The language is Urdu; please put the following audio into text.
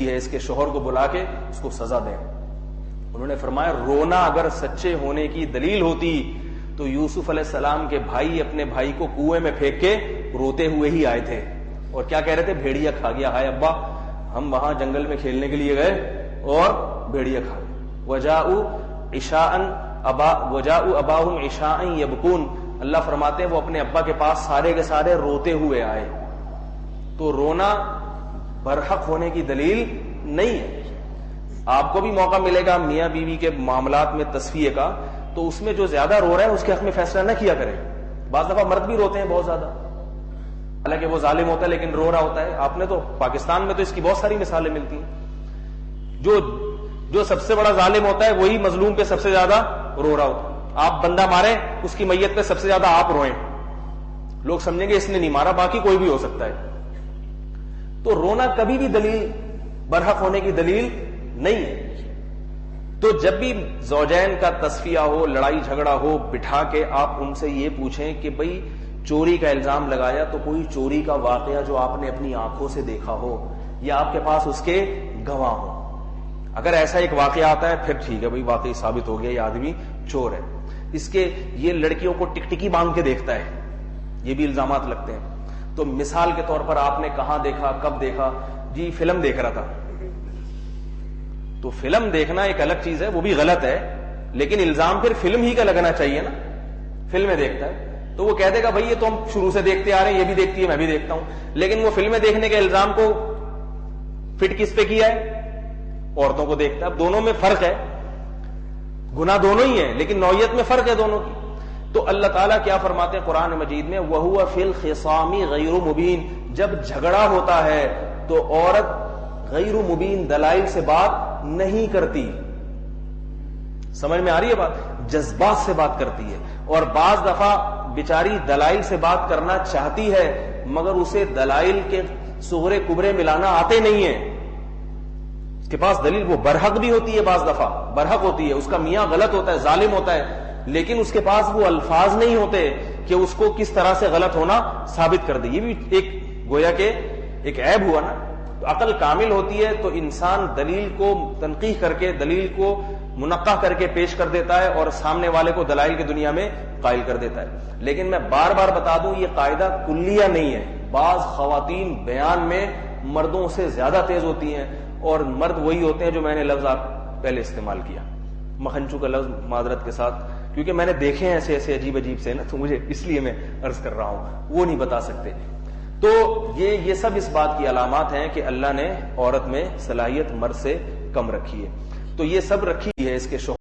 ہے اس کے شوہر کو بلا کے اس کو سزا دیں. انہوں نے فرمایا رونا اگر سچے ہونے کی دلیل ہوتی تو یوسف علیہ السلام کے بھائی اپنے بھائی کو کنویں میں پھینک کے روتے ہوئے ہی آئے تھے اور کیا کہہ رہے تھے؟ بھیڑیا کھا گیا. ہائے ابا ہم وہاں جنگل میں کھیلنے کے لیے گئے اور بھیڑیا کھا گئے. وجاءوا اباہم عشاء یبکون. اللہ فرماتے ہیں وہ اپنے ابا کے پاس سارے کے سارے روتے ہوئے آئے. تو رونا برحق ہونے کی دلیل نہیں ہے. آپ کو بھی موقع ملے گا میاں بیوی کے معاملات میں تصفیے کا، تو اس میں جو زیادہ رو رہا ہے اس کے حق میں فیصلہ نہ کیا کریں. بعض دفعہ مرد بھی روتے ہیں بہت زیادہ، حالانکہ وہ ظالم ہوتا ہے لیکن رو رہا ہوتا ہے. آپ نے تو پاکستان میں تو اس کی بہت ساری مثالیں ملتی ہیں. جو سب سے بڑا ظالم ہوتا ہے وہی مظلوم پہ سب سے زیادہ رو رہا ہوتا ہے. آپ بندہ ماریں اس کی میت پہ سب سے زیادہ آپ روئیں، لوگ سمجھیں گے اس نے نہیں مارا، باقی کوئی بھی ہو سکتا ہے. تو رونا کبھی بھی دلیل برحق ہونے کی دلیل نہیں ہے. تو جب بھی زوجین کا تصفیہ ہو، لڑائی جھگڑا ہو، بٹھا کے آپ ان سے یہ پوچھیں کہ بھئی چوری کا الزام لگایا تو کوئی چوری کا واقعہ جو آپ نے اپنی آنکھوں سے دیکھا ہو یا آپ کے پاس اس کے گواہ ہو. اگر ایسا ایک واقعہ آتا ہے پھر ٹھیک ہے بھئی واقعی ثابت ہو گیا یہ آدمی چور ہے. اس کے یہ لڑکیوں کو ٹکٹکی باندھ کے دیکھتا ہے، یہ بھی الزامات لگتے ہیں. تو مثال کے طور پر آپ نے کہاں دیکھا، کب دیکھا؟ جی فلم دیکھ رہا تھا. تو فلم دیکھنا ایک الگ چیز ہے، وہ بھی غلط ہے، لیکن الزام پھر فلم ہی کا لگنا چاہیے نا. فلمیں دیکھتا ہے تو وہ کہہ دے گا بھائی یہ تو ہم شروع سے دیکھتے آ رہے ہیں، یہ بھی دیکھتی ہے میں بھی دیکھتا ہوں. لیکن وہ فلمیں دیکھنے کے الزام کو فٹ کس پہ کیا ہے؟ عورتوں کو دیکھتا ہے. اب دونوں میں فرق ہے، گناہ دونوں ہی ہیں لیکن نوعیت میں فرق ہے دونوں کی. تو اللہ تعالیٰ کیا فرماتے ہیں قرآن مجید میں؟ وَهُوَ فِي الْخِصَامِ غَيْرُ مُبِينٍ. جب جھگڑا ہوتا ہے تو عورت غیر مبین دلائل سے بات نہیں کرتی. سمجھ میں آ رہی ہے بات؟ جذبات سے بات کرتی ہے. اور بعض دفعہ بیچاری دلائل سے بات کرنا چاہتی ہے مگر اسے دلائل کے صغرے کبرے ملانا آتے نہیں ہیں. اس کے پاس دلیل وہ برحق بھی ہوتی ہے، بعض دفعہ برحق ہوتی ہے، اس کا میاں غلط ہوتا ہے، ظالم ہوتا ہے، لیکن اس کے پاس وہ الفاظ نہیں ہوتے کہ اس کو کس طرح سے غلط ہونا ثابت کر دے. یہ بھی ایک گویا کہ ایک عیب ہوا نا. تو عقل کامل ہوتی ہے تو انسان دلیل کو تنقیح کر کے، دلیل کو منقح کر کے پیش کر دیتا ہے اور سامنے والے کو دلائل کی دنیا میں قائل کر دیتا ہے. لیکن میں بار بار بتا دوں یہ قاعدہ کلیہ نہیں ہے. بعض خواتین بیان میں مردوں سے زیادہ تیز ہوتی ہیں اور مرد وہی ہوتے ہیں جو میں نے لفظ آپ پہلے استعمال کیا، مکھنچو کا لفظ، معذرت کے ساتھ، کیونکہ میں نے دیکھے ہیں ایسے عجیب سے نا، تو مجھے اس لیے میں عرض کر رہا ہوں، وہ نہیں بتا سکتے. تو یہ سب اس بات کی علامات ہیں کہ اللہ نے عورت میں صلاحیت مرد سے کم رکھی ہے. تو یہ سب رکھی ہے اس کے شوہر